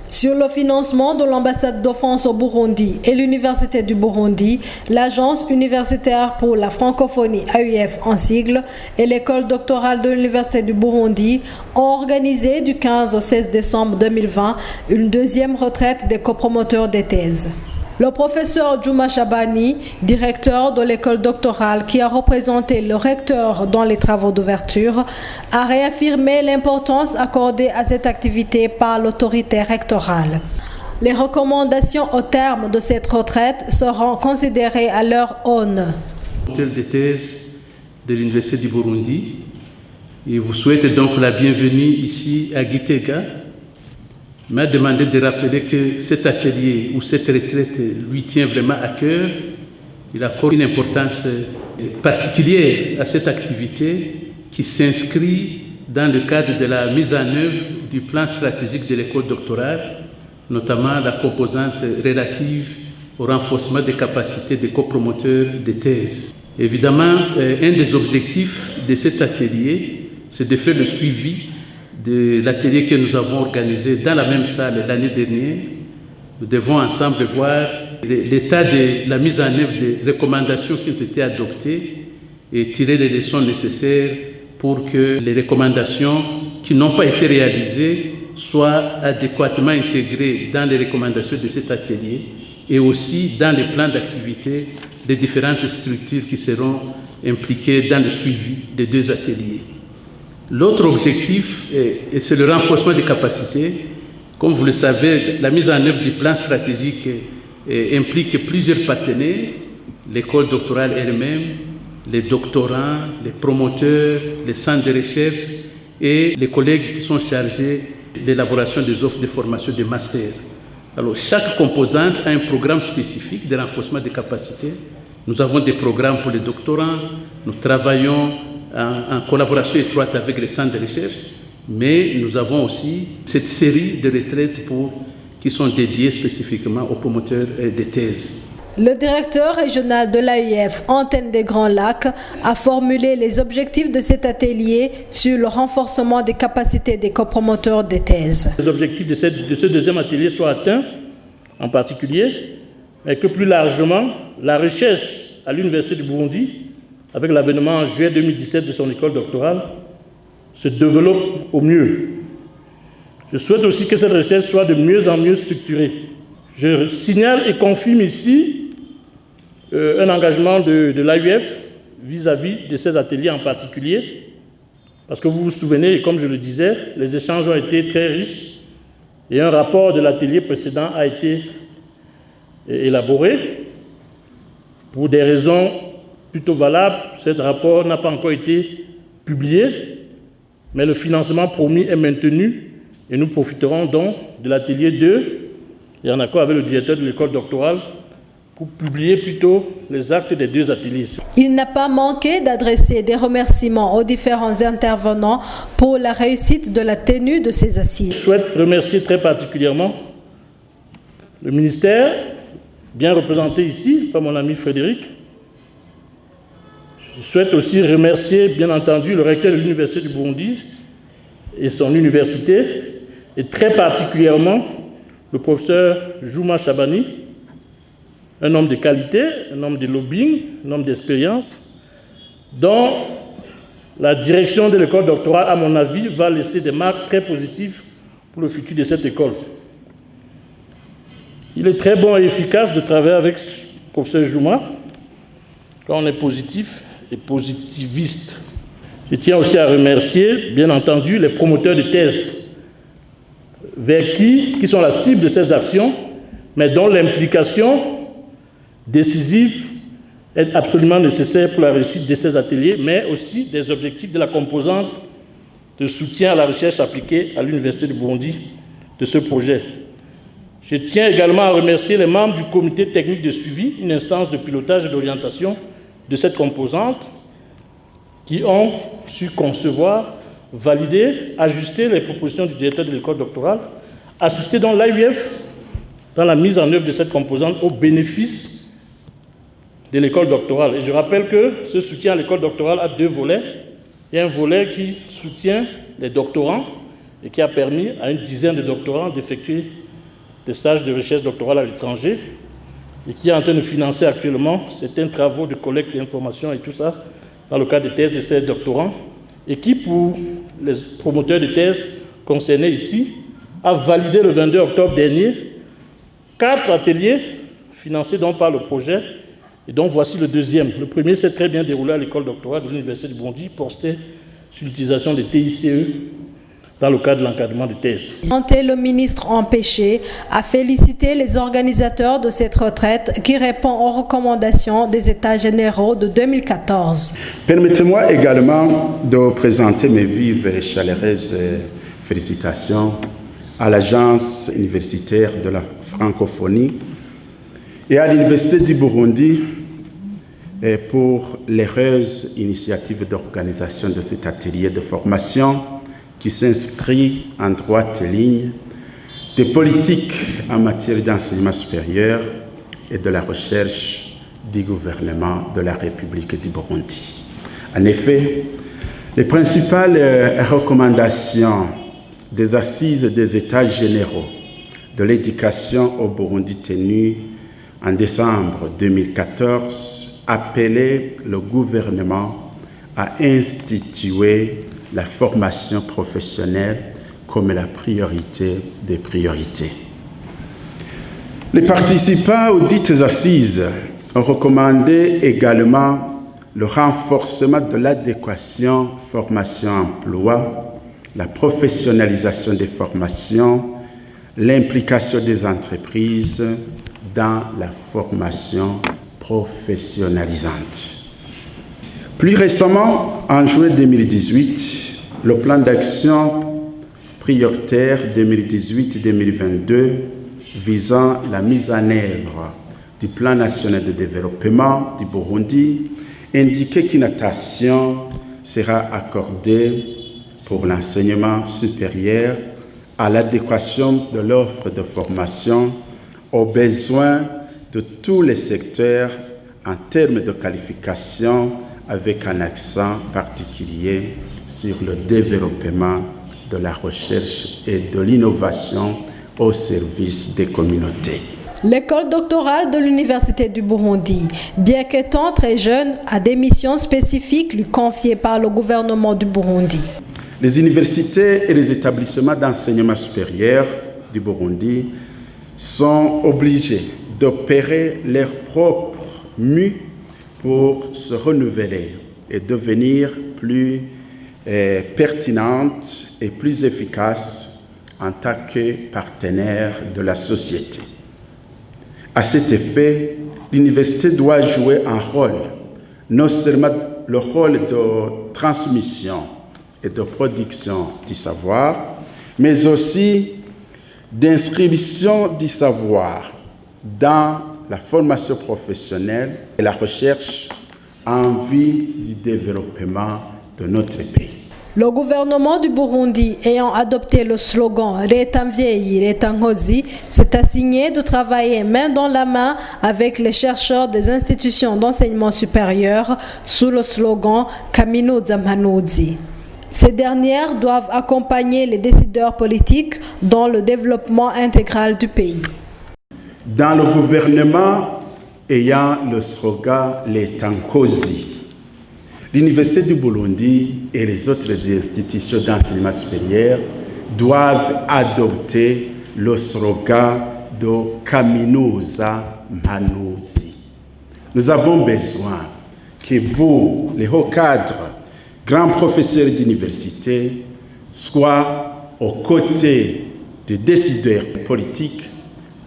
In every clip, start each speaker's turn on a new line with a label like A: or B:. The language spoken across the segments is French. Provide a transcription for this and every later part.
A: Sur le financement de l'ambassade de France au Burundi et l'Université du Burundi, l'Agence universitaire pour la francophonie AUF en sigle et l'école doctorale de l'Université du Burundi ont organisé du 15 au 16 décembre 2020 une deuxième retraite des copromoteurs des thèses. Le professeur Juma Shabani, directeur de l'école doctorale qui a représenté le recteur dans les travaux d'ouverture, a réaffirmé l'importance accordée à cette activité par l'autorité rectorale. Les recommandations au terme de cette retraite seront considérées à leur aune.
B: Des thèses de l'Université du Burundi et vous souhaite donc la bienvenue ici à Gitega. M'a demandé de rappeler que cet atelier ou cette retraite lui tient vraiment à cœur. Il accorde une importance particulière à cette activité qui s'inscrit dans le cadre de la mise en œuvre du plan stratégique de l'école doctorale, notamment la composante relative au renforcement des capacités des copromoteurs de thèses. Évidemment, un des objectifs de cet atelier, c'est de faire le suivi de l'atelier que nous avons organisé dans la même salle l'année dernière. Nous devons ensemble voir l'état de la mise en œuvre des recommandations qui ont été adoptées et tirer les leçons nécessaires pour que les recommandations qui n'ont pas été réalisées soient adéquatement intégrées dans les recommandations de cet atelier et aussi dans les plans d'activité des différentes structures qui seront impliquées dans le suivi des deux ateliers. L'autre objectif, c'est le renforcement des capacités. Comme vous le savez, la mise en œuvre du plan stratégique implique plusieurs partenaires, l'école doctorale elle-même, les doctorants, les promoteurs, les centres de recherche et les collègues qui sont chargés de l'élaboration des offres de formation de master. Alors, chaque composante a un programme spécifique de renforcement des capacités. Nous avons des programmes pour les doctorants, nous travaillons en collaboration étroite avec les centres de recherche, mais nous avons aussi cette série de retraites qui sont dédiées spécifiquement aux promoteurs des thèses.
A: Le directeur régional de l'AUF, Antenne des Grands Lacs, a formulé les objectifs de cet atelier sur le renforcement des capacités des copromoteurs des thèses.
C: Les objectifs de ce deuxième atelier soient atteints, en particulier, mais que plus largement, la recherche à l'Université du Burundi, avec l'avènement en juillet 2017 de son école doctorale, se développe au mieux. Je souhaite aussi que cette recherche soit de mieux en mieux structurée. Je signale et confirme ici un engagement de l'AUF vis-à-vis de ces ateliers en particulier, parce que vous vous souvenez, et comme je le disais, les échanges ont été très riches et un rapport de l'atelier précédent a été élaboré. Pour des raisons plutôt valable, ce rapport n'a pas encore été publié, mais le financement promis est maintenu et nous profiterons donc de l'atelier 2 et en accord avec le directeur de l'école doctorale pour publier plutôt les actes des deux ateliers.
A: Il n'a pas manqué d'adresser des remerciements aux différents intervenants pour la réussite de la tenue de ces assises.
C: Je souhaite remercier très particulièrement le ministère, bien représenté ici par mon ami Frédéric. Je souhaite aussi remercier, bien entendu, le recteur de l'Université du Burundi et son université, et très particulièrement le professeur Juma Shabani, un homme de qualité, un homme de lobbying, un homme d'expérience, dont la direction de l'école doctorale, à mon avis, va laisser des marques très positives pour le futur de cette école. Il est très bon et efficace de travailler avec le professeur Juma, quand on est positif et positiviste. Je tiens aussi à remercier, bien entendu, les promoteurs de thèses, vers qui sont la cible de ces actions, mais dont l'implication décisive est absolument nécessaire pour la réussite de ces ateliers, mais aussi des objectifs de la composante de soutien à la recherche appliquée à l'Université du Burundi de ce projet. Je tiens également à remercier les membres du comité technique de suivi, une instance de pilotage et d'orientation de cette composante, qui ont su concevoir, valider, ajuster les propositions du directeur de l'école doctorale, assister donc l'AUF dans la mise en œuvre de cette composante au bénéfice de l'école doctorale. Et je rappelle que ce soutien à l'école doctorale a deux volets. Il y a un volet qui soutient les doctorants et qui a permis à une dizaine de doctorants d'effectuer des stages de recherche doctorale à l'étranger et qui est en train de financer actuellement certains travaux de collecte d'informations et tout ça dans le cadre des thèses de ces doctorants et qui, pour les promoteurs de thèses concernés ici, a validé le 22 octobre dernier 4 ateliers financés donc par le projet. Et donc voici le deuxième. Le premier s'est très bien déroulé à l'école doctorale de l'Université du Burundi, porté sur l'utilisation des TICE dans le cadre de l'encadrement de thèses.
A: Le ministre empêché a félicité les organisateurs de cette retraite qui répond aux recommandations des États généraux de 2014.
D: Permettez-moi également de présenter mes vives et chaleureuses félicitations à l'Agence universitaire de la francophonie et à l'Université du Burundi pour l'heureuse initiative d'organisation de cet atelier de formation qui s'inscrit en droite ligne des politiques en matière d'enseignement supérieur et de la recherche du gouvernement de la République du Burundi. En effet, les principales recommandations des assises des États généraux de l'éducation au Burundi tenues en décembre 2014 appelaient le gouvernement à instituer la formation professionnelle comme la priorité des priorités. Les participants aux dites assises ont recommandé également le renforcement de l'adéquation formation-emploi, la professionnalisation des formations, l'implication des entreprises dans la formation professionnalisante. Plus récemment, en juin 2018, le plan d'action prioritaire 2018-2022 visant la mise en œuvre du plan national de développement du Burundi indiquait qu'une attention sera accordée pour l'enseignement supérieur à l'adéquation de l'offre de formation aux besoins de tous les secteurs en termes de qualification, avec un accent particulier sur le développement de la recherche et de l'innovation au service des communautés.
A: L'école doctorale de l'Université du Burundi, bien qu'étant très jeune, a des missions spécifiques lui confiées par le gouvernement du Burundi.
D: Les universités et les établissements d'enseignement supérieur du Burundi sont obligés d'opérer leurs propres mues pour se renouveler et devenir plus pertinentes et plus efficaces en tant que partenaires de la société. À cet effet, l'université doit jouer un rôle, non seulement le rôle de transmission et de production du savoir, mais aussi d'inscription du savoir dans la formation professionnelle et la recherche en vue du développement de notre pays.
A: Le gouvernement du Burundi, ayant adopté le slogan « Retamvieyi, Retankozi », s'est assigné de travailler main dans la main avec les chercheurs des institutions d'enseignement supérieur sous le slogan « Kaminuza Mpanouzi ». Ces dernières doivent accompagner les décideurs politiques dans le développement intégral du pays.
D: Dans le gouvernement ayant le slogan « Retankozi », l'Université du Burundi et les autres institutions d'enseignement supérieur doivent adopter le slogan de Kaminuza Mpanouzi. Nous avons besoin que vous, les hauts cadres, grands professeurs d'université, soient aux côtés des décideurs politiques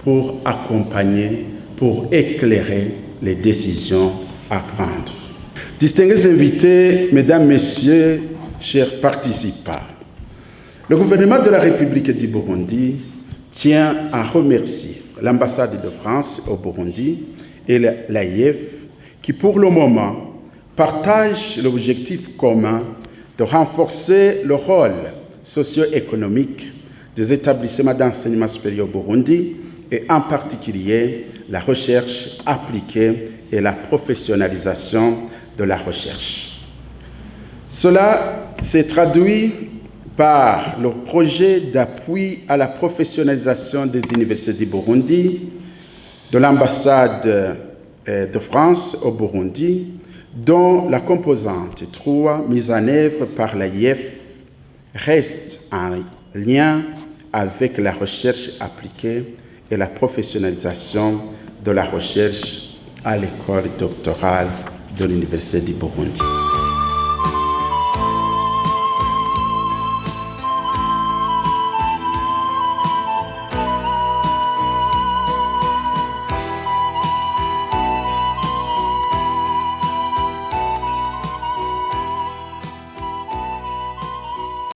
D: pour accompagner, pour éclairer les décisions à prendre. Distingués invités, mesdames, messieurs, chers participants, le gouvernement de la République du Burundi tient à remercier l'ambassade de France au Burundi et l'AIF qui, pour le moment, partagent l'objectif commun de renforcer le rôle socio-économique des établissements d'enseignement supérieur au Burundi et en particulier la recherche appliquée et la professionnalisation de la recherche. Cela s'est traduit par le projet d'appui à la professionnalisation des universités du Burundi, de l'ambassade de France au Burundi, dont la composante 3 mise en œuvre par l'AIF reste en lien avec la recherche appliquée et la professionnalisation de la recherche à l'école doctorale de l'Université du Burundi.